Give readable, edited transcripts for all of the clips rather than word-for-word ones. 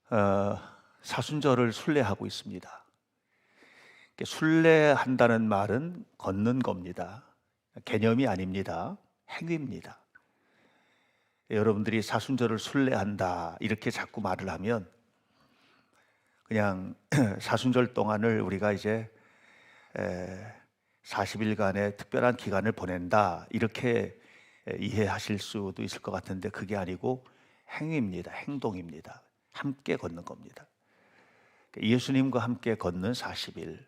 어, 사순절을 순례하고 있습니다. 순례한다는 말은 걷는 겁니다. 개념이 아닙니다. 행위입니다. 여러분들이 사순절을 순례한다 이렇게 자꾸 말을 하면 그냥 사순절 동안을 우리가 이제 40일간의 특별한 기간을 보낸다 이렇게 이해하실 수도 있을 것 같은데 그게 아니고 행위입니다. 행동입니다. 함께 걷는 겁니다. 예수님과 함께 걷는 40일.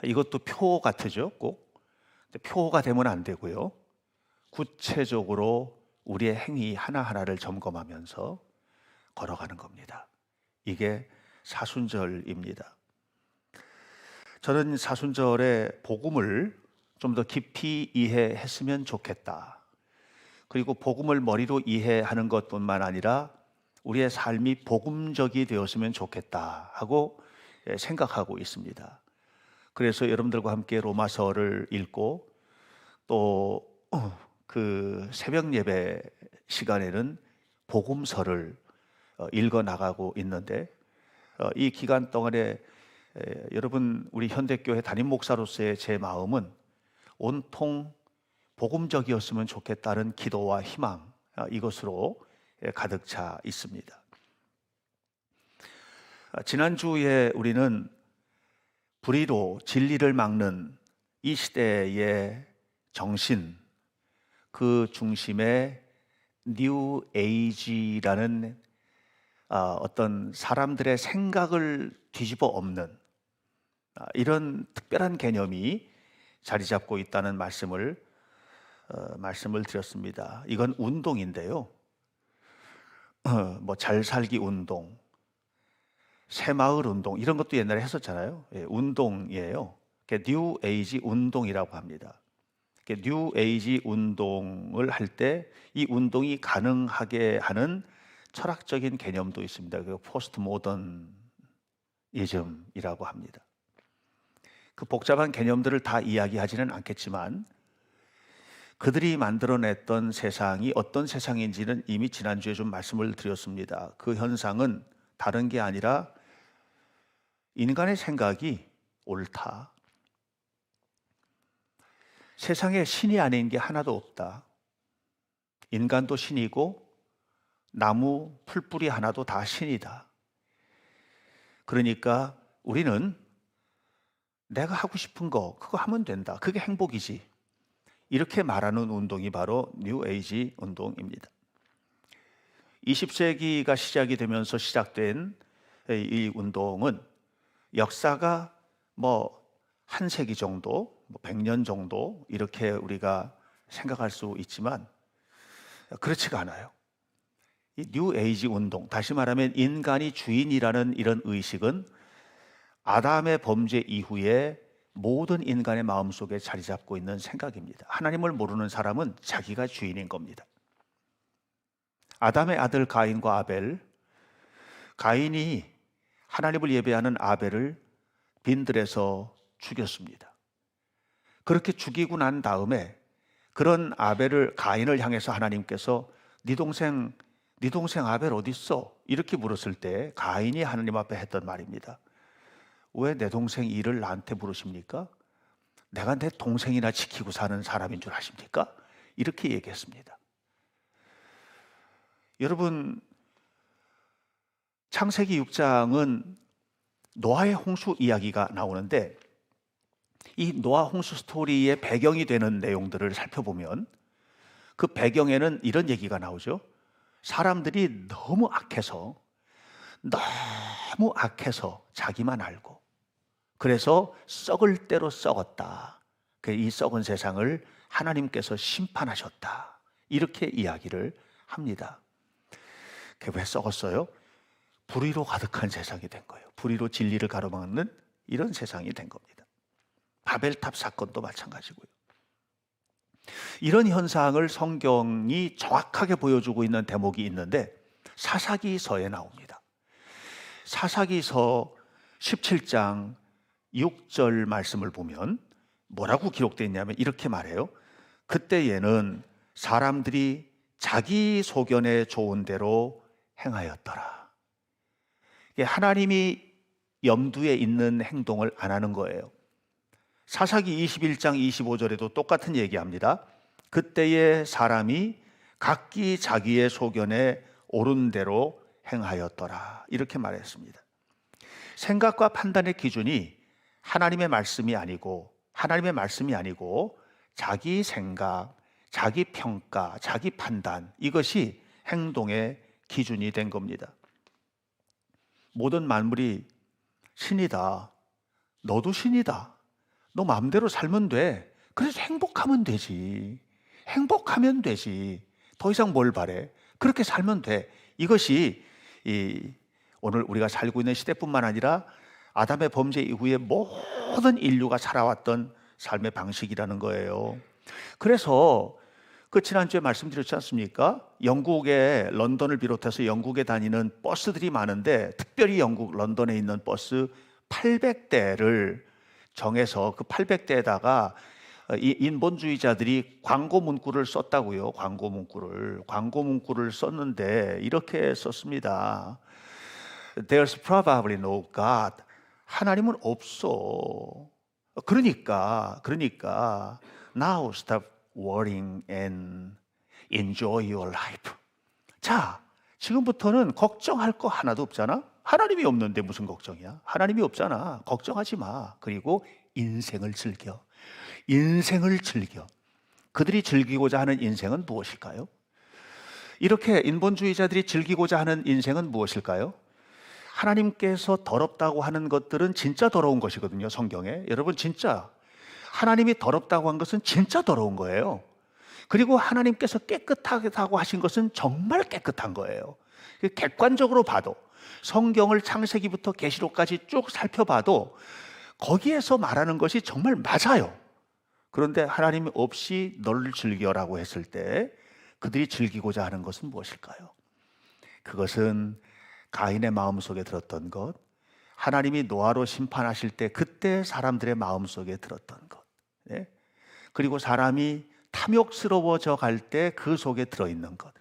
이것도 표 같으죠, 꼭. 표가 되면 안 되고요. 구체적으로 우리의 행위 하나하나를 점검하면서 걸어가는 겁니다. 이게 사순절입니다. 저는 사순절의 복음을 좀 더 깊이 이해했으면 좋겠다. 그리고 복음을 머리로 이해하는 것뿐만 아니라 우리의 삶이 복음적이 되었으면 좋겠다 하고 생각하고 있습니다. 그래서 여러분들과 함께 로마서를 읽고 또 그 새벽 예배 시간에는 복음서를 읽어 나가고 있는데 이 기간 동안에 여러분 우리 현대교회 담임 목사로서의 제 마음은 온통 복음적이었으면 좋겠다는 기도와 희망 이것으로 가득 차 있습니다. 지난주에 우리는 불의로 진리를 막는 이 시대의 정신, 그 중심에 뉴 에이지라는 어떤 사람들의 생각을 뒤집어 엎는 이런 특별한 개념이 자리 잡고 있다는 말씀을 드렸습니다. 이건 운동인데요. 뭐 잘 살기 운동, 새마을 운동 이런 것도 옛날에 했었잖아요. 운동이에요. 뉴 에이지 운동이라고 합니다. 뉴 에이지 운동을 할 때 이 운동이 가능하게 하는 철학적인 개념도 있습니다. 그 포스트 모더니즘이라고 합니다. 그 복잡한 개념들을 다 이야기하지는 않겠지만 그들이 만들어냈던 세상이 어떤 세상인지는 이미 지난주에 좀 말씀을 드렸습니다. 그 현상은 다른 게 아니라 인간의 생각이 옳다. 세상에 신이 아닌 게 하나도 없다. 인간도 신이고 나무 풀뿌리 하나도 다 신이다. 그러니까 우리는 내가 하고 싶은 거 그거 하면 된다. 그게 행복이지. 이렇게 말하는 운동이 바로 뉴 에이지 운동입니다. 20세기가 시작이 되면서 시작된 이 운동은 역사가 뭐 한 세기 정도, 100년 정도 이렇게 우리가 생각할 수 있지만 그렇지가 않아요. 이 뉴 에이지 운동, 다시 말하면 인간이 주인이라는 이런 의식은 아담의 범죄 이후에 모든 인간의 마음속에 자리 잡고 있는 생각입니다. 하나님을 모르는 사람은 자기가 주인인 겁니다. 아담의 아들 가인과 아벨, 가인이 하나님을 예배하는 아벨을 빈들에서 죽였습니다. 그렇게 죽이고 난 다음에 그런 가인을 향해서 하나님께서 네 동생 아벨 어디 있어? 이렇게 물었을 때 가인이 하나님 앞에 했던 말입니다. 왜 내 동생 일을 나한테 물으십니까? 내가 내 동생이나 지키고 사는 사람인 줄 아십니까? 이렇게 얘기했습니다. 여러분, 창세기 6장은 노아의 홍수 이야기가 나오는데 이 노아 홍수 스토리의 배경이 되는 내용들을 살펴보면 그 배경에는 이런 얘기가 나오죠. 사람들이 너무 악해서 자기만 알고 그래서 썩을 대로 썩었다. 이 썩은 세상을 하나님께서 심판하셨다. 이렇게 이야기를 합니다. 그게 왜 썩었어요? 불의로 가득한 세상이 된 거예요. 불의로 진리를 가로막는 이런 세상이 된 겁니다. 바벨탑 사건도 마찬가지고요. 이런 현상을 성경이 정확하게 보여주고 있는 대목이 있는데 사사기서에 나옵니다. 사사기서 17장 6절 말씀을 보면 뭐라고 기록되어 있냐면 이렇게 말해요. 그때에는 사람들이 자기 소견에 좋은 대로 행하였더라. 이게 하나님이 염두에 있는 행동을 안 하는 거예요. 사사기 21장 25절에도 똑같은 얘기합니다. 그때의 사람이 각기 자기의 소견에 옳은 대로 행하였더라. 이렇게 말했습니다. 생각과 판단의 기준이 하나님의 말씀이 아니고 자기 생각, 자기 평가, 자기 판단, 이것이 행동의 기준이 된 겁니다. 모든 만물이 신이다. 너도 신이다. 너 마음대로 살면 돼. 그래서 행복하면 되지. 행복하면 되지. 더 이상 뭘 바래? 그렇게 살면 돼. 이것이 오늘 우리가 살고 있는 시대뿐만 아니라 아담의 범죄 이후에 모든 인류가 살아왔던 삶의 방식이라는 거예요. 그래서 지난주에 말씀드렸지 않습니까? 영국의 런던을 비롯해서 영국에 다니는 버스들이 많은데 특별히 영국 런던에 있는 버스 800대를 정해서 그 800대에다가 이 인본주의자들이 광고 문구를 썼다고요. 광고 문구를 썼는데 이렇게 썼습니다. There's probably no God. 하나님은 없어. 그러니까 now stop worrying and enjoy your life. 자, 지금부터는 걱정할 거 하나도 없잖아. 하나님이 없는데 무슨 걱정이야? 하나님이 없잖아. 걱정하지 마. 그리고 인생을 즐겨. 그들이 즐기고자 하는 인생은 무엇일까요? 이렇게 인본주의자들이 즐기고자 하는 인생은 무엇일까요? 하나님께서 더럽다고 하는 것들은 진짜 더러운 것이거든요, 성경에. 여러분, 진짜 하나님이 더럽다고 한 것은 진짜 더러운 거예요. 그리고 하나님께서 깨끗하다고 하신 것은 정말 깨끗한 거예요. 객관적으로 봐도, 성경을 창세기부터 계시록까지 쭉 살펴봐도 거기에서 말하는 것이 정말 맞아요. 그런데 하나님 없이 너를 즐겨라고 했을 때 그들이 즐기고자 하는 것은 무엇일까요? 그것은 가인의 마음속에 들었던 것, 하나님이 노아로 심판하실 때 그때 사람들의 마음속에 들었던 것, 네? 그리고 사람이 탐욕스러워져 갈 때 그 속에 들어있는 것,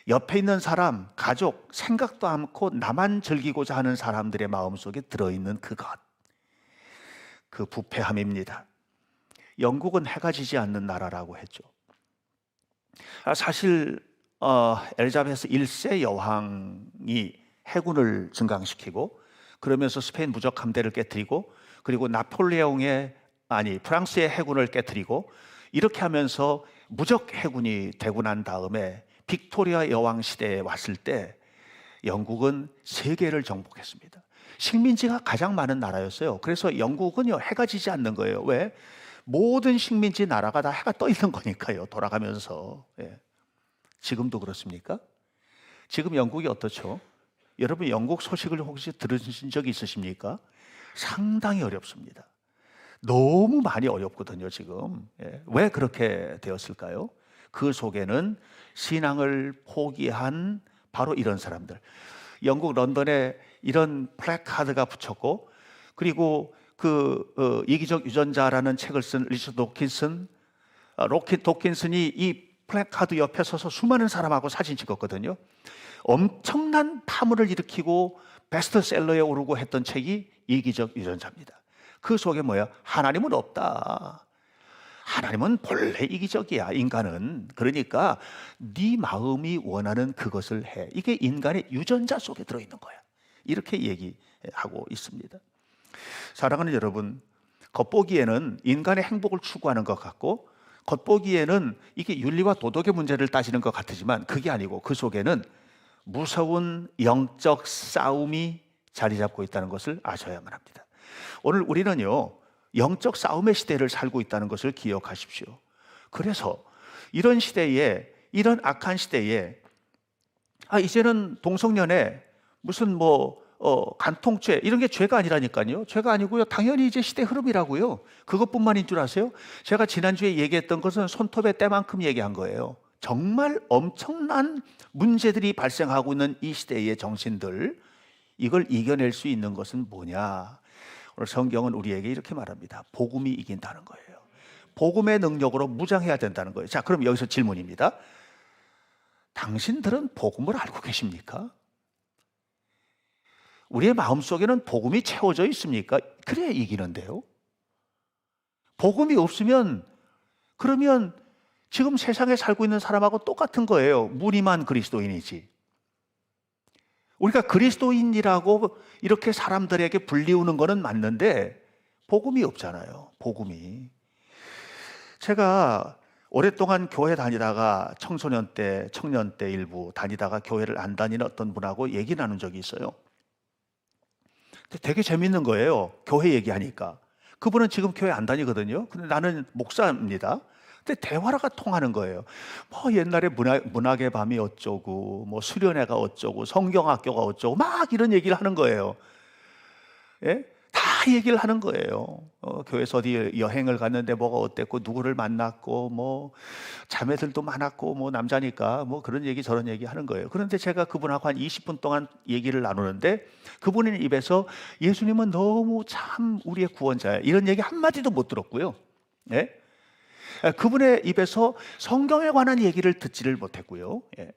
옆에 있는 사람, 가족, 생각도 않고 나만 즐기고자 하는 사람들의 마음속에 들어있는 그것, 그 부패함입니다. 영국은 해가 지지 않는 나라라고 했죠. 사실 엘리자베스 1세 여왕이 해군을 증강시키고 그러면서 스페인 무적 함대를 깨뜨리고 그리고 프랑스의 해군을 깨뜨리고 이렇게 하면서 무적 해군이 되고 난 다음에 빅토리아 여왕 시대에 왔을 때 영국은 세계를 정복했습니다. 식민지가 가장 많은 나라였어요. 그래서 영국은요, 해가 지지 않는 거예요. 왜? 모든 식민지 나라가 다 해가 떠 있는 거니까요. 돌아가면서. 예. 지금도 그렇습니까? 지금 영국이 어떻죠? 여러분, 영국 소식을 혹시 들으신 적이 있으십니까? 상당히 어렵습니다. 너무 많이 어렵거든요, 지금. 예. 왜 그렇게 되었을까요? 그 속에는 신앙을 포기한 바로 이런 사람들. 영국 런던에 이런 플래카드가 붙였고, 그리고 이기적 유전자라는 책을 쓴 리처드 도킨슨이 이 플래카드 옆에 서서 수많은 사람하고 사진 찍었거든요. 엄청난 파문을 일으키고 베스트셀러에 오르고 했던 책이 이기적 유전자입니다. 그 속에 뭐야? 하나님은 없다. 하나님은 본래 이기적이야, 인간은. 그러니까 네 마음이 원하는 그것을 해. 이게 인간의 유전자 속에 들어있는 거야. 이렇게 얘기하고 있습니다. 사랑하는 여러분, 겉보기에는 인간의 행복을 추구하는 것 같고 겉보기에는 이게 윤리와 도덕의 문제를 따지는 것 같지만 그게 아니고 그 속에는 무서운 영적 싸움이 자리 잡고 있다는 것을 아셔야만 합니다. 오늘 우리는요, 영적 싸움의 시대를 살고 있다는 것을 기억하십시오. 그래서 이런 시대에, 이런 악한 시대에 이제는 동성연애 무슨 간통죄 이런 게 죄가 아니라니까요. 죄가 아니고요. 당연히 이제 시대 흐름이라고요. 그것뿐만인 줄 아세요? 제가 지난주에 얘기했던 것은 손톱의 때만큼 얘기한 거예요. 정말 엄청난 문제들이 발생하고 있는 이 시대의 정신들, 이걸 이겨낼 수 있는 것은 뭐냐? 오늘 성경은 우리에게 이렇게 말합니다. 복음이 이긴다는 거예요. 복음의 능력으로 무장해야 된다는 거예요. 자, 그럼 여기서 질문입니다. 당신들은 복음을 알고 계십니까? 우리의 마음속에는 복음이 채워져 있습니까? 그래야 이기는데요. 복음이 없으면 그러면 지금 세상에 살고 있는 사람하고 똑같은 거예요. 무리만 그리스도인이지. 우리가 그리스도인이라고 이렇게 사람들에게 불리우는 거는 맞는데 복음이 없잖아요. 복음이. 제가 오랫동안 교회 다니다가 청소년 때, 청년 때 일부 다니다가 교회를 안 다니는 어떤 분하고 얘기 나눈 적이 있어요. 되게 재밌는 거예요. 교회 얘기하니까. 그분은 지금 교회 안 다니거든요. 근데 나는 목사입니다. 근데 대화가 통하는 거예요. 뭐 옛날에 문학의 밤이 어쩌고, 뭐 수련회가 어쩌고, 성경학교가 어쩌고, 막 이런 얘기를 하는 거예요. 예? 다 얘기를 하는 거예요. 교회에서 어디 여행을 갔는데 뭐가 어땠고, 누구를 만났고, 뭐 자매들도 많았고, 뭐 남자니까 뭐 그런 얘기 저런 얘기 하는 거예요. 그런데 제가 그분하고 한 20분 동안 얘기를 나누는데 그분의 입에서 예수님은 너무 참 우리의 구원자예요, 이런 얘기 한마디도 못 들었고요. 예? 그분의 입에서 성경에 관한 얘기를 듣지를 못했고요. 예.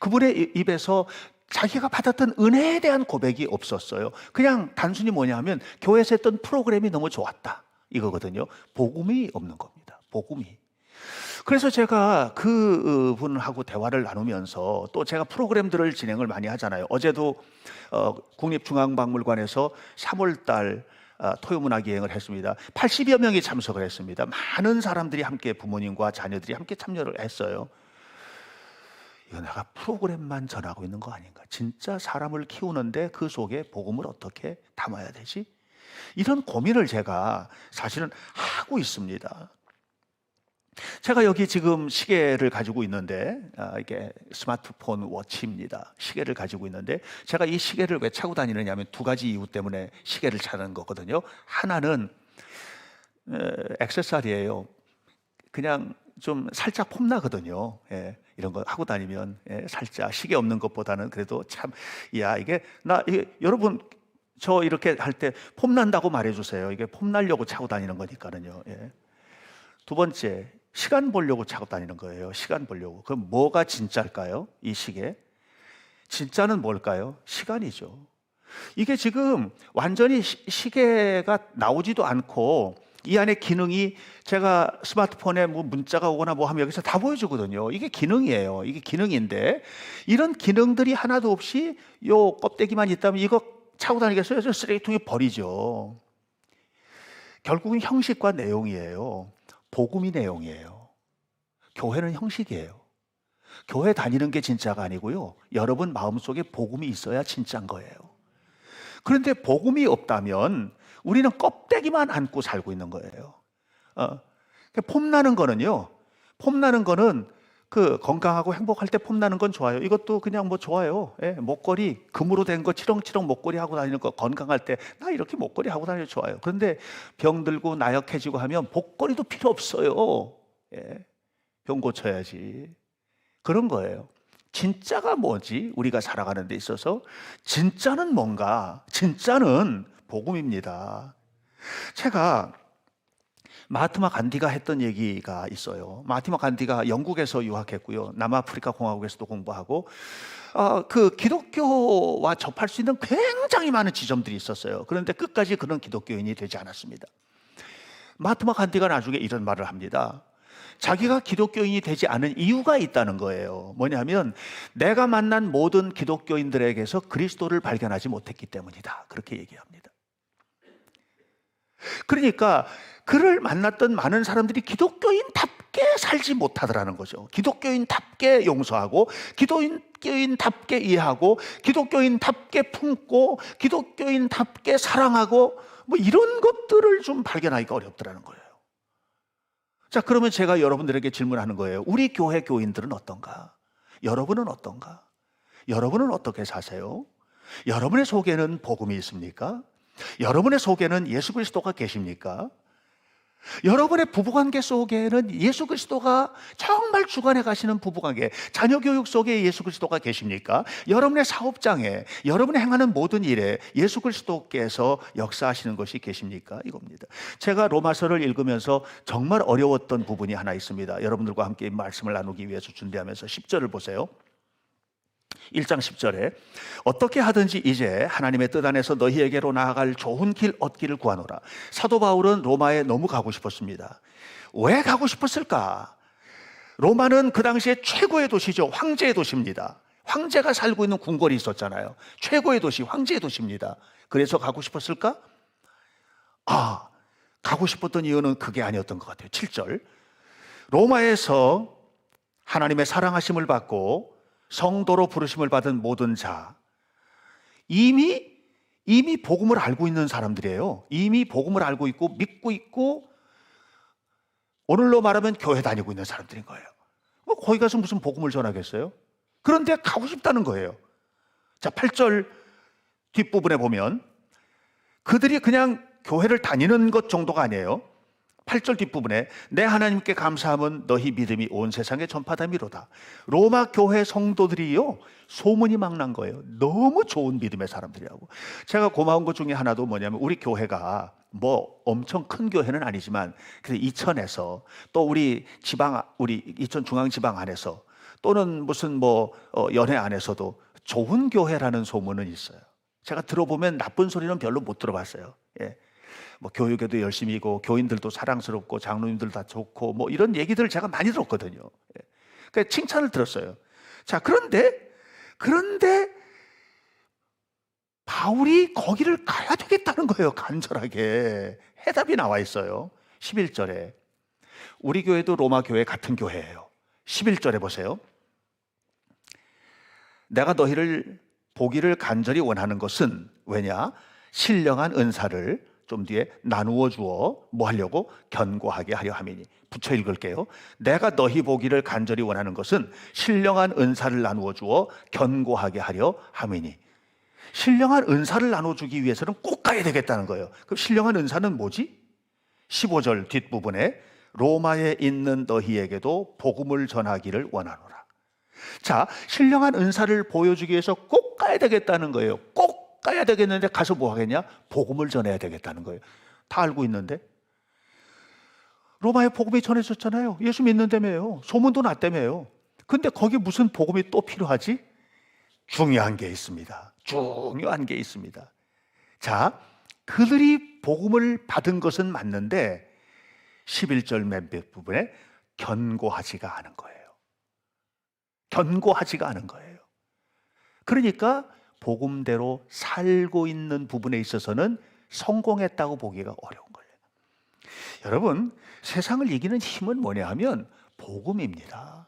그분의 입에서 자기가 받았던 은혜에 대한 고백이 없었어요. 그냥 단순히 뭐냐 하면 교회에서 했던 프로그램이 너무 좋았다, 이거거든요. 복음이 없는 겁니다. 복음이. 그래서 제가 그 분하고 대화를 나누면서 또 제가 프로그램들을 진행을 많이 하잖아요. 어제도 국립중앙박물관에서 3월달 토요문화기행을 했습니다. 80여 명이 참석을 했습니다. 많은 사람들이 함께, 부모님과 자녀들이 함께 참여를 했어요. 이거 내가 프로그램만 전하고 있는 거 아닌가? 진짜 사람을 키우는데 그 속에 복음을 어떻게 담아야 되지? 이런 고민을 제가 사실은 하고 있습니다. 제가 여기 지금 시계를 가지고 있는데 이게 스마트폰 워치입니다. 시계를 가지고 있는데 제가 이 시계를 왜 차고 다니느냐 하면 두 가지 이유 때문에 시계를 차는 거거든요. 하나는 액세서리예요. 그냥 좀 살짝 폼나거든요. 예, 이런 거 하고 다니면 살짝 시계 없는 것보다는 그래도 참, 야 이게 여러분 저 이렇게 할 때 폼난다고 말해주세요. 이게 폼나려고 차고 다니는 거니까는요. 예. 두 번째, 시간 보려고 차고 다니는 거예요. 시간 보려고. 그럼 뭐가 진짜일까요? 이 시계? 진짜는 뭘까요? 시간이죠. 이게 지금 완전히 시계가 나오지도 않고 이 안에 기능이, 제가 스마트폰에 뭐 문자가 오거나 뭐 하면 여기서 다 보여주거든요. 이게 기능이에요. 이게 기능인데 이런 기능들이 하나도 없이 요 껍데기만 있다면 이거 차고 다니겠어요? 저 쓰레기통에 버리죠. 결국은 형식과 내용이에요. 복음이 내용이에요. 교회는 형식이에요. 교회 다니는 게 진짜가 아니고요. 여러분 마음속에 복음이 있어야 진짜인 거예요. 그런데 복음이 없다면 우리는 껍데기만 안고 살고 있는 거예요. 폼나는 거는요. 폼나는 거는 그 건강하고 행복할 때 폼나는 건 좋아요. 이것도 그냥 뭐 좋아요. 예, 목걸이 금으로 된 거 치렁치렁 목걸이 하고 다니는 거, 건강할 때 나 이렇게 목걸이 하고 다니는 거 좋아요. 그런데 병들고 나약해지고 하면 목걸이도 필요 없어요. 예, 병 고쳐야지. 그런 거예요. 진짜가 뭐지? 우리가 살아가는 데 있어서 진짜는 뭔가? 진짜는 복음입니다. 제가 마하트마 간디가 했던 얘기가 있어요. 마하트마 간디가 영국에서 유학했고요. 남아프리카 공화국에서도 공부하고 그 기독교와 접할 수 있는 굉장히 많은 지점들이 있었어요. 그런데 끝까지 그런 기독교인이 되지 않았습니다. 마하트마 간디가 나중에 이런 말을 합니다. 자기가 기독교인이 되지 않은 이유가 있다는 거예요. 뭐냐면 내가 만난 모든 기독교인들에게서 그리스도를 발견하지 못했기 때문이다. 그렇게 얘기합니다. 그러니까 그를 만났던 많은 사람들이 기독교인답게 살지 못하더라는 거죠. 기독교인답게 용서하고, 기독교인답게 이해하고, 기독교인답게 품고, 기독교인답게 사랑하고, 뭐 이런 것들을 좀 발견하기가 어렵더라는 거예요. 자, 그러면 제가 여러분들에게 질문하는 거예요. 우리 교회 교인들은 어떤가? 여러분은 어떤가? 여러분은 어떻게 사세요? 여러분의 속에는 복음이 있습니까? 여러분의 속에는 예수 그리스도가 계십니까? 여러분의 부부관계 속에는 예수 그리스도가 정말 주관해 가시는 부부관계, 자녀교육 속에 예수 그리스도가 계십니까? 여러분의 사업장에, 여러분의 행하는 모든 일에 예수 그리스도께서 역사하시는 것이 계십니까? 이겁니다. 제가 로마서를 읽으면서 정말 어려웠던 부분이 하나 있습니다. 여러분들과 함께 말씀을 나누기 위해서 준비하면서 10절을 보세요. 1장 10절에 어떻게 하든지 이제 하나님의 뜻 안에서 너희에게로 나아갈 좋은 길 얻기를 구하노라. 사도 바울은 로마에 너무 가고 싶었습니다. 왜 가고 싶었을까? 로마는 그 당시에 최고의 도시죠. 황제의 도시입니다. 황제가 살고 있는 궁궐이 있었잖아요. 최고의 도시, 황제의 도시입니다. 그래서 가고 싶었을까? 가고 싶었던 이유는 그게 아니었던 것 같아요. 7절, 로마에서 하나님의 사랑하심을 받고 성도로 부르심을 받은 모든 자, 이미 복음을 알고 있는 사람들이에요. 이미 복음을 알고 있고 믿고 있고 오늘로 말하면 교회 다니고 있는 사람들인 거예요. 거기 가서 무슨 복음을 전하겠어요? 그런데 가고 싶다는 거예요. 자, 8절 뒷부분에 보면 그들이 그냥 교회를 다니는 것 정도가 아니에요. 8절 뒷부분에 내 하나님께 감사함은 너희 믿음이 온 세상에 전파됨이로다. 로마 교회 성도들이요, 소문이 막 난 거예요. 너무 좋은 믿음의 사람들이라고. 제가 고마운 것 중에 하나도 뭐냐면 우리 교회가 뭐 엄청 큰 교회는 아니지만 그래서 이천에서 또 우리 이천 중앙지방 안에서 또는 무슨 연회 안에서도 좋은 교회라는 소문은 있어요. 제가 들어보면 나쁜 소리는 별로 못 들어봤어요. 예. 교육에도 열심히고 교인들도 사랑스럽고 장로님들 다 좋고 이런 얘기들을 제가 많이 들었거든요. 예. 그러니까 칭찬을 들었어요. 자, 그런데 바울이 거기를 가야 되겠다는 거예요. 간절하게 해답이 나와 있어요. 11절에 우리 교회도 로마 교회 같은 교회예요. 11절에 보세요. 내가 너희를 보기를 간절히 원하는 것은 왜냐? 신령한 은사를 좀 뒤에 나누어 주어 뭐 하려고? 견고하게 하려 함이니. 붙여 읽을게요. 내가 너희 보기를 간절히 원하는 것은 신령한 은사를 나누어 주어 견고하게 하려 함이니. 신령한 은사를 나눠주기 위해서는 꼭 가야 되겠다는 거예요. 그럼 신령한 은사는 뭐지? 15절 뒷부분에 로마에 있는 너희에게도 복음을 전하기를 원하노라. 자, 신령한 은사를 보여주기 위해서 꼭 가야 되겠다는 거예요. 꼭 가야 되겠는데 가서 뭐 하겠냐? 복음을 전해야 되겠다는 거예요. 다 알고 있는데. 로마에 복음이 전해졌잖아요. 예수 믿는다며요. 소문도 났다며요. 근데 거기 무슨 복음이 또 필요하지? 중요한 게 있습니다. 중요한 게 있습니다. 자, 그들이 복음을 받은 것은 맞는데 11절 맨 부분에 견고하지가 않은 거예요. 견고하지가 않은 거예요. 그러니까 복음대로 살고 있는 부분에 있어서는 성공했다고 보기가 어려운 거예요. 여러분, 세상을 이기는 힘은 뭐냐 하면 복음입니다.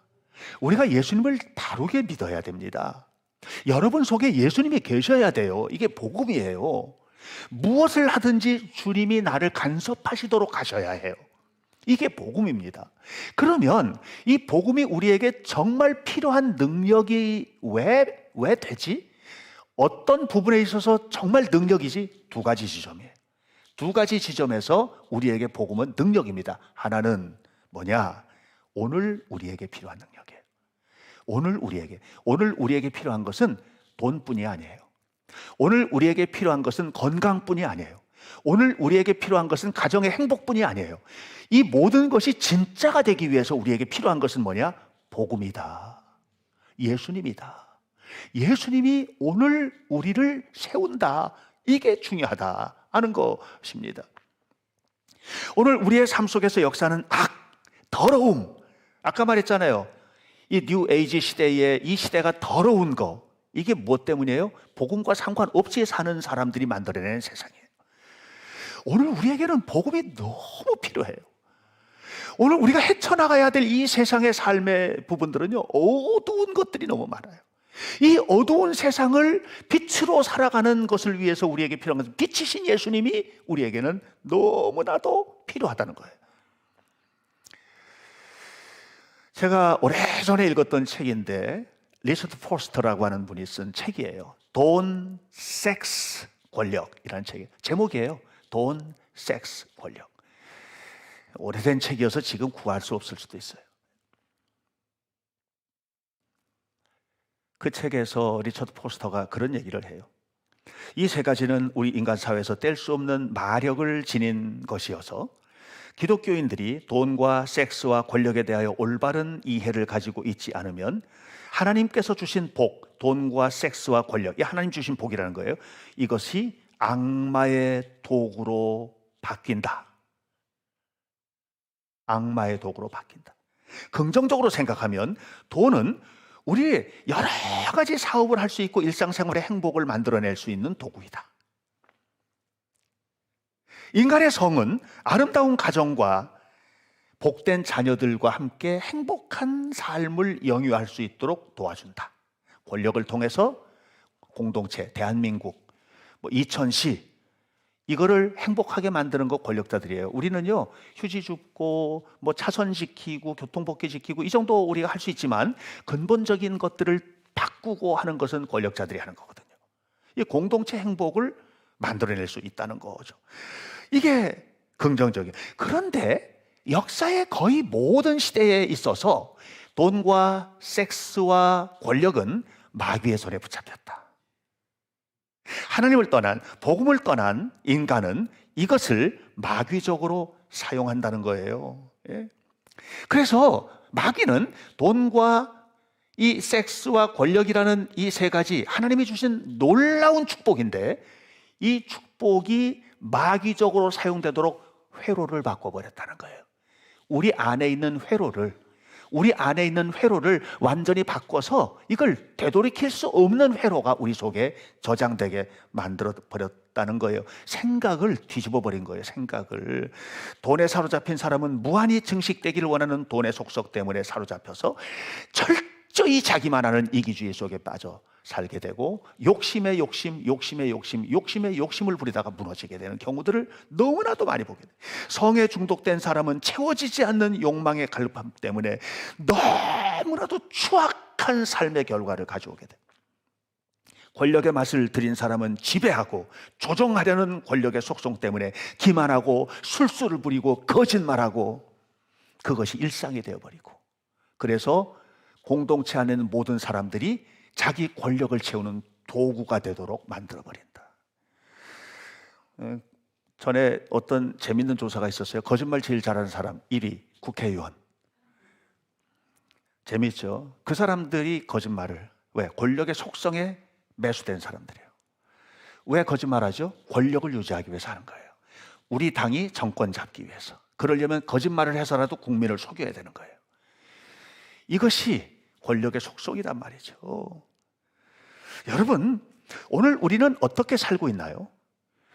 우리가 예수님을 바르게 믿어야 됩니다. 여러분 속에 예수님이 계셔야 돼요. 이게 복음이에요. 무엇을 하든지 주님이 나를 간섭하시도록 하셔야 해요. 이게 복음입니다. 그러면 이 복음이 우리에게 정말 필요한 능력이 왜 되지? 어떤 부분에 있어서 정말 능력이지? 두 가지 지점이에요. 두 가지 지점에서 우리에게 복음은 능력입니다. 하나는 뭐냐? 오늘 우리에게 필요한 능력이에요. 오늘 우리에게 필요한 것은 돈뿐이 아니에요. 오늘 우리에게 필요한 것은 건강뿐이 아니에요. 오늘 우리에게 필요한 것은 가정의 행복뿐이 아니에요. 이 모든 것이 진짜가 되기 위해서 우리에게 필요한 것은 뭐냐? 복음이다. 예수님이다. 예수님이 오늘 우리를 세운다. 이게 중요하다 하는 것입니다. 오늘 우리의 삶 속에서 역사는 더러움. 아까 말했잖아요. 이 뉴 에이지 시대에 이 시대가 더러운 거. 이게 무엇 때문이에요? 복음과 상관없이 사는 사람들이 만들어내는 세상이에요. 오늘 우리에게는 복음이 너무 필요해요. 오늘 우리가 헤쳐나가야 될 이 세상의 삶의 부분들은요, 어두운 것들이 너무 많아요. 이 어두운 세상을 빛으로 살아가는 것을 위해서 우리에게 필요한 것은 빛이신 예수님이 우리에게는 너무나도 필요하다는 거예요. 제가 오래전에 읽었던 책인데 리처드 포스터라고 하는 분이 쓴 책이에요. 돈, 섹스, 권력이라는 책이에요. 제목이에요. 돈, 섹스, 권력. 오래된 책이어서 지금 구할 수 없을 수도 있어요. 그 책에서 리처드 포스터가 그런 얘기를 해요. 이 세 가지는 우리 인간 사회에서 뗄 수 없는 마력을 지닌 것이어서 기독교인들이 돈과 섹스와 권력에 대하여 올바른 이해를 가지고 있지 않으면 하나님께서 주신 복, 돈과 섹스와 권력, 이 하나님 주신 복이라는 거예요. 이것이 악마의 도구로 바뀐다. 악마의 도구로 바뀐다. 긍정적으로 생각하면 돈은 우리의 여러 가지 사업을 할 수 있고 일상생활의 행복을 만들어낼 수 있는 도구이다. 인간의 성은 아름다운 가정과 복된 자녀들과 함께 행복한 삶을 영위할 수 있도록 도와준다. 권력을 통해서 공동체, 대한민국, 이천시 이거를 행복하게 만드는 거 권력자들이에요. 우리는요, 휴지 줍고 차선 지키고 교통법규 지키고 이 정도 우리가 할 수 있지만 근본적인 것들을 바꾸고 하는 것은 권력자들이 하는 거거든요. 이 공동체 행복을 만들어낼 수 있다는 거죠. 이게 긍정적이에요. 그런데 역사의 거의 모든 시대에 있어서 돈과 섹스와 권력은 마귀의 손에 붙잡혔다. 하나님을 떠난, 복음을 떠난 인간은 이것을 마귀적으로 사용한다는 거예요. 예? 그래서 마귀는 돈과 이 섹스와 권력이라는 이 세 가지 하나님이 주신 놀라운 축복인데 이 축복이 마귀적으로 사용되도록 회로를 바꿔버렸다는 거예요. 우리 안에 있는 회로를 완전히 바꿔서 이걸 되돌이킬 수 없는 회로가 우리 속에 저장되게 만들어 버렸다는 거예요. 생각을 뒤집어 버린 거예요. 생각을. 돈에 사로잡힌 사람은 무한히 증식되기를 원하는 돈의 속성 때문에 사로잡혀서 철저히 자기만 아는 이기주의 속에 빠져 살게 되고 욕심의 욕심을 부리다가 무너지게 되는 경우들을 너무나도 많이 보게 돼요. 성에 중독된 사람은 채워지지 않는 욕망의 갈급함 때문에 너무나도 추악한 삶의 결과를 가져오게 돼요. 권력의 맛을 들인 사람은 지배하고 조종하려는 권력의 속성 때문에 기만하고 술수를 부리고 거짓말하고 그것이 일상이 되어버리고, 그래서 공동체 안에 있는 모든 사람들이 자기 권력을 채우는 도구가 되도록 만들어버린다. 전에 어떤 재밌는 조사가 있었어요. 거짓말 제일 잘하는 사람 1위 국회의원. 재미있죠? 그 사람들이 거짓말을, 왜? 권력의 속성에 매수된 사람들이에요. 왜 거짓말하죠? 권력을 유지하기 위해서 하는 거예요. 우리 당이 정권 잡기 위해서. 그러려면 거짓말을 해서라도 국민을 속여야 되는 거예요. 이것이 권력의 속성이란 말이죠. 여러분, 오늘 우리는 어떻게 살고 있나요?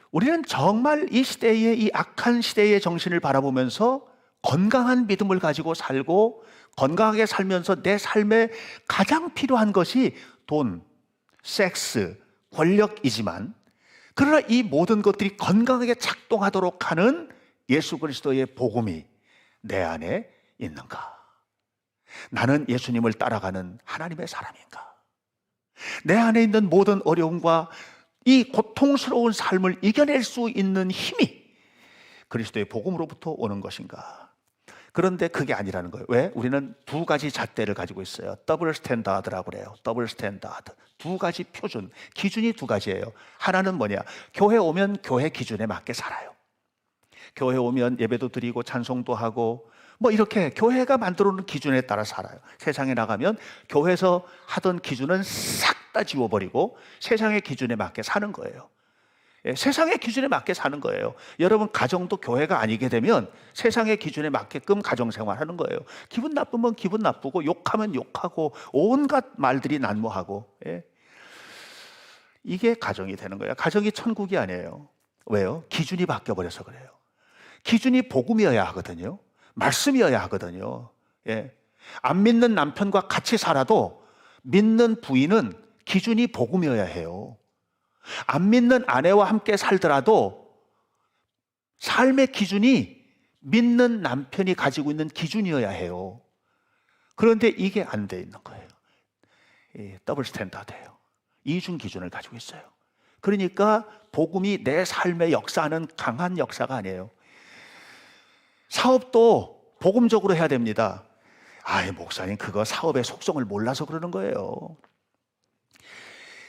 우리는 정말 이 시대의, 이 악한 시대의 정신을 바라보면서 건강한 믿음을 가지고 살고 건강하게 살면서 내 삶에 가장 필요한 것이 돈, 섹스, 권력이지만, 그러나 이 모든 것들이 건강하게 작동하도록 하는 예수 그리스도의 복음이 내 안에 있는가? 나는 예수님을 따라가는 하나님의 사람인가? 내 안에 있는 모든 어려움과 이 고통스러운 삶을 이겨낼 수 있는 힘이 그리스도의 복음으로부터 오는 것인가? 그런데 그게 아니라는 거예요. 왜? 우리는 두 가지 잣대를 가지고 있어요. 더블 스탠다드라고 그래요. 더블 스탠다드. 두 가지 표준, 기준이 두 가지예요. 하나는 뭐냐? 교회 오면 교회 기준에 맞게 살아요. 교회 오면 예배도 드리고 찬송도 하고 이렇게 교회가 만들어놓은 기준에 따라 살아요. 세상에 나가면 교회에서 하던 기준은 싹 다 지워버리고 세상의 기준에 맞게 사는 거예요. 세상의 기준에 맞게 사는 거예요. 여러분, 가정도 교회가 아니게 되면 세상의 기준에 맞게끔 가정생활하는 거예요. 기분 나쁘면 기분 나쁘고 욕하면 욕하고 온갖 말들이 난무하고, 이게 가정이 되는 거예요. 가정이 천국이 아니에요. 왜요? 기준이 바뀌어버려서 그래요. 기준이 복음이어야 하거든요. 말씀이어야 하거든요. 안 믿는 남편과 같이 살아도 믿는 부인은 기준이 복음이어야 해요. 안 믿는 아내와 함께 살더라도 삶의 기준이 믿는 남편이 가지고 있는 기준이어야 해요. 그런데 이게 안 돼 있는 거예요. 더블 스탠다드예요. 이중 기준을 가지고 있어요. 그러니까 복음이 내 삶에 역사하는 강한 역사가 아니에요. 사업도 복음적으로 해야 됩니다. 목사님, 그거 사업의 속성을 몰라서 그러는 거예요.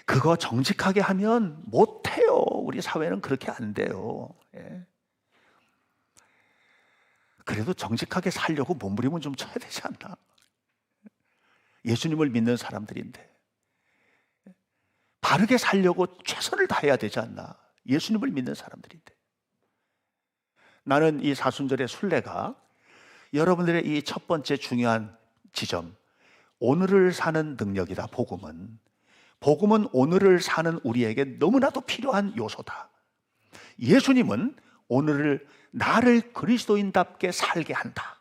그거 정직하게 하면 못해요. 우리 사회는 그렇게 안 돼요. 그래도 정직하게 살려고 몸부림은 좀 쳐야 되지 않나? 예수님을 믿는 사람들인데 바르게 살려고 최선을 다해야 되지 않나? 예수님을 믿는 사람들인데. 나는 이 사순절의 순례가 여러분들의 이 첫 번째 중요한 지점, 오늘을 사는 능력이다. 복음은 오늘을 사는 우리에게 너무나도 필요한 요소다. 예수님은 오늘을 나를 그리스도인답게 살게 한다.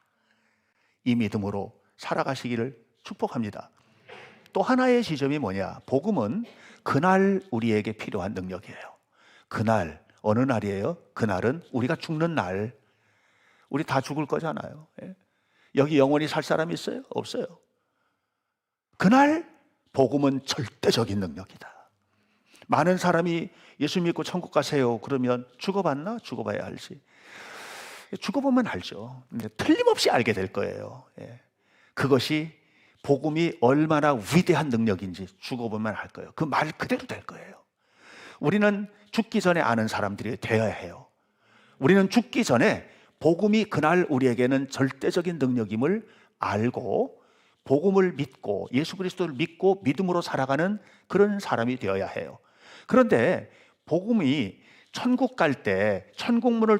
이 믿음으로 살아가시기를 축복합니다. 또 하나의 지점이 뭐냐? 복음은 그날 우리에게 필요한 능력이에요. 그날, 어느 날이에요? 그날은 우리가 죽는 날. 우리 다 죽을 거잖아요. 여기 영원히 살 사람이 있어요? 없어요. 그날 복음은 절대적인 능력이다. 많은 사람이 예수 믿고 천국 가세요. 그러면 죽어봤나? 죽어봐야 알지. 죽어보면 알죠. 근데 틀림없이 알게 될 거예요. 그것이 복음이 얼마나 위대한 능력인지 죽어보면 알 거예요. 그 말 그대로 될 거예요. 우리는 죽기 전에 아는 사람들이 되어야 해요. 우리는 죽기 전에 복음이 그날 우리에게는 절대적인 능력임을 알고 복음을 믿고 예수 그리스도를 믿고 믿음으로 살아가는 그런 사람이 되어야 해요. 그런데 복음이 천국 갈 때 천국문을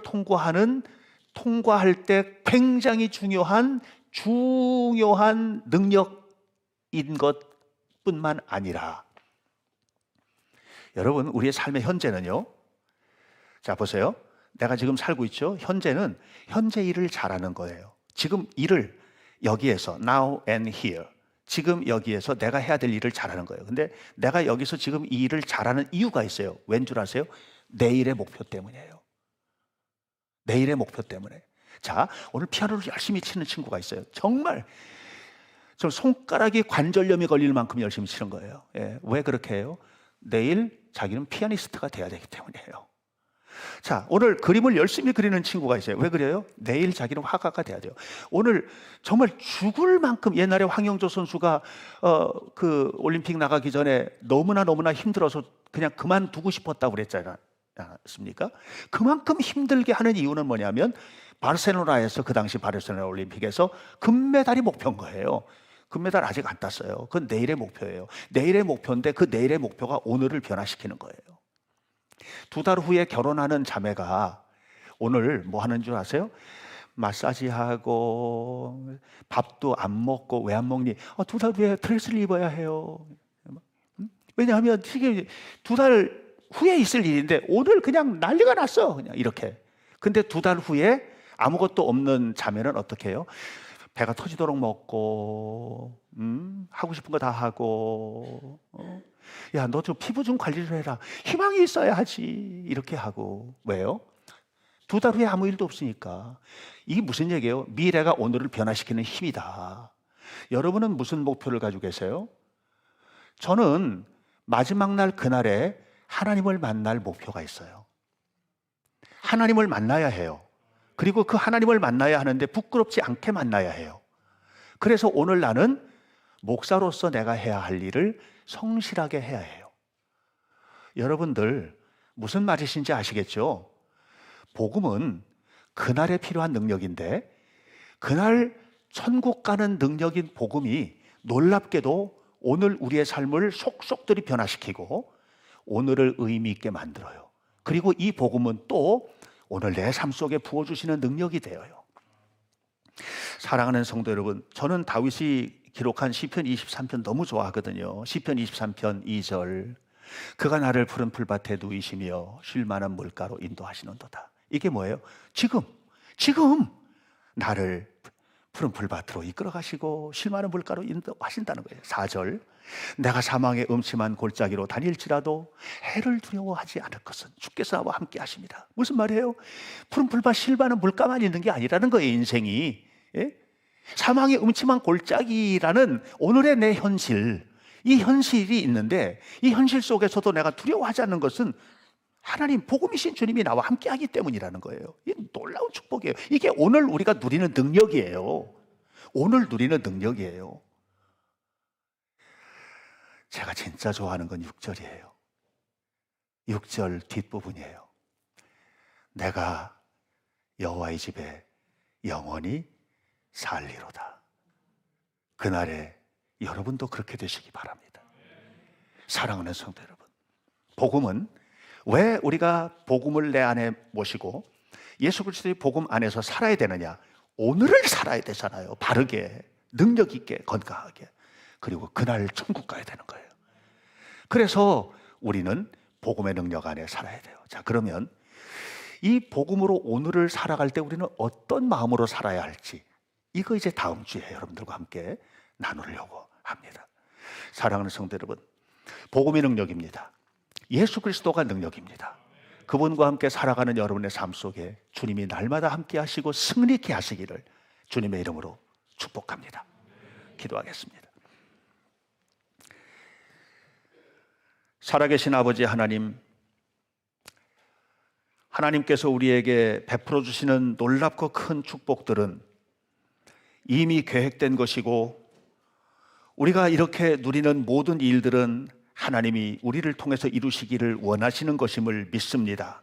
통과할 때 굉장히 중요한 능력인 것뿐만 아니라 여러분 우리의 삶의 현재는요. 자 보세요. 내가 지금 살고 있죠. 현재는 현재 일을 잘하는 거예요. 지금 일을 여기에서 now and here 지금 여기에서 내가 해야 될 일을 잘하는 거예요. 근데 내가 여기서 지금 이 일을 잘하는 이유가 있어요. 왠 줄 아세요? 내일의 목표 때문이에요. 내일의 목표 때문에. 자, 오늘 피아노를 열심히 치는 친구가 있어요. 정말 저 손가락이 관절염이 걸릴 만큼 열심히 치는 거예요. 왜 그렇게 해요? 내일 자기는 피아니스트가 돼야 되기 때문이에요. 자, 오늘 그림을 열심히 그리는 친구가 있어요. 왜 그래요? 내일 자기는 화가가 돼야 돼요. 오늘 정말 죽을 만큼 옛날에 황영조 선수가 그 올림픽 나가기 전에 너무나 힘들어서 그냥 그만두고 싶었다고 그랬잖아요. 않습니까? 그만큼 힘들게 하는 이유는 뭐냐면 바르셀로나에서 그 당시 바르셀로나 올림픽에서 금메달이 목표인 거예요. 금메달 아직 안 땄어요. 그건 내일의 목표예요. 내일의 목표인데 그 내일의 목표가 오늘을 변화시키는 거예요. 2달 후에 결혼하는 자매가 오늘 뭐 하는 줄 아세요? 마사지하고 밥도 안 먹고 왜 안 먹니? 2달 후에 드레스를 입어야 해요. 왜냐하면 이게 2달 후에 있을 일인데 오늘 그냥 난리가 났어. 그냥 이렇게. 근데 2달 후에 아무것도 없는 자매는 어떻게 해요? 배가 터지도록 먹고 하고 싶은 거 다 하고 야, 너 좀 피부 좀 관리를 해라. 희망이 있어야 하지. 이렇게 하고. 왜요? 2달 후에 아무 일도 없으니까. 이게 무슨 얘기예요? 미래가 오늘을 변화시키는 힘이다. 여러분은 무슨 목표를 가지고 계세요? 저는 마지막 날 그날에 하나님을 만날 목표가 있어요. 하나님을 만나야 해요. 그리고 그 하나님을 만나야 하는데 부끄럽지 않게 만나야 해요. 그래서 오늘 나는 목사로서 내가 해야 할 일을 성실하게 해야 해요. 여러분들 무슨 말이신지 아시겠죠? 복음은 그날에 필요한 능력인데 그날 천국 가는 능력인 복음이 놀랍게도 오늘 우리의 삶을 속속들이 변화시키고 오늘을 의미 있게 만들어요. 그리고 이 복음은 또 오늘 내 삶 속에 부어주시는 능력이 되어요. 사랑하는 성도 여러분, 저는 다윗이 기록한 시편 23편 너무 좋아하거든요. 시편 23편 2절 그가 나를 푸른 풀밭에 누이시며 쉴 만한 물가로 인도하시는도다. 이게 뭐예요? 지금 나를 푸른 풀밭으로 이끌어가시고 쉴 만한 물가로 인도하신다는 거예요. 4절 내가 사망의 음침한 골짜기로 다닐지라도 해를 두려워하지 않을 것은 주께서 나와 함께 하십니다. 무슨 말이에요? 푸른 풀밭 쉴 만한 물가만 있는 게 아니라는 거예요. 인생이. 사망의 음침한 골짜기라는 오늘의 내 현실, 이 현실이 있는데 이 현실 속에서도 내가 두려워하지 않는 것은 하나님 복음이신 주님이 나와 함께하기 때문이라는 거예요. 이 놀라운 축복이에요. 이게 오늘 우리가 누리는 능력이에요. 오늘 누리는 능력이에요. 제가 진짜 좋아하는 건 6절이에요. 6절 뒷부분이에요. 내가 여호와의 집에 영원히 살리로다. 그날에 여러분도 그렇게 되시기 바랍니다. 사랑하는 성도 여러분, 복음은 왜 우리가 복음을 내 안에 모시고 예수 그리스도의 복음 안에서 살아야 되느냐? 오늘을 살아야 되잖아요. 바르게, 능력 있게, 건강하게. 그리고 그날 천국 가야 되는 거예요. 그래서 우리는 복음의 능력 안에 살아야 돼요. 자, 그러면 이 복음으로 오늘을 살아갈 때 우리는 어떤 마음으로 살아야 할지, 이거 이제 다음 주에 여러분들과 함께 나누려고 합니다. 사랑하는 성도 여러분, 복음이 능력입니다. 예수 그리스도가 능력입니다. 그분과 함께 살아가는 여러분의 삶 속에 주님이 날마다 함께 하시고 승리케 하시기를 주님의 이름으로 축복합니다. 기도하겠습니다. 살아계신 아버지 하나님, 하나님께서 우리에게 베풀어 주시는 놀랍고 큰 축복들은 이미 계획된 것이고, 우리가 이렇게 누리는 모든 일들은 하나님이 우리를 통해서 이루시기를 원하시는 것임을 믿습니다.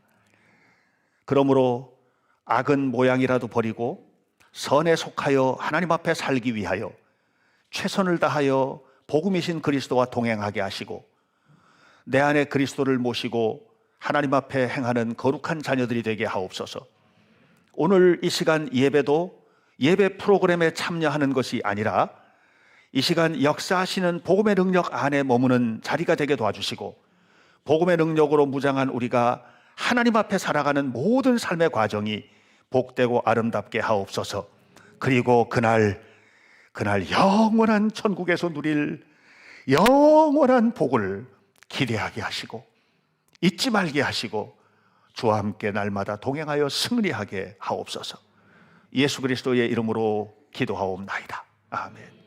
그러므로 악은 모양이라도 버리고 선에 속하여 하나님 앞에 살기 위하여 최선을 다하여 복음이신 그리스도와 동행하게 하시고, 내 안에 그리스도를 모시고 하나님 앞에 행하는 거룩한 자녀들이 되게 하옵소서. 오늘 이 시간 예배도 예배 프로그램에 참여하는 것이 아니라 이 시간 역사하시는 복음의 능력 안에 머무는 자리가 되게 도와주시고, 복음의 능력으로 무장한 우리가 하나님 앞에 살아가는 모든 삶의 과정이 복되고 아름답게 하옵소서. 그리고 그날 영원한 천국에서 누릴 영원한 복을 기대하게 하시고 잊지 말게 하시고 주와 함께 날마다 동행하여 승리하게 하옵소서. 예수 그리스도의 이름으로 기도하옵나이다. 아멘.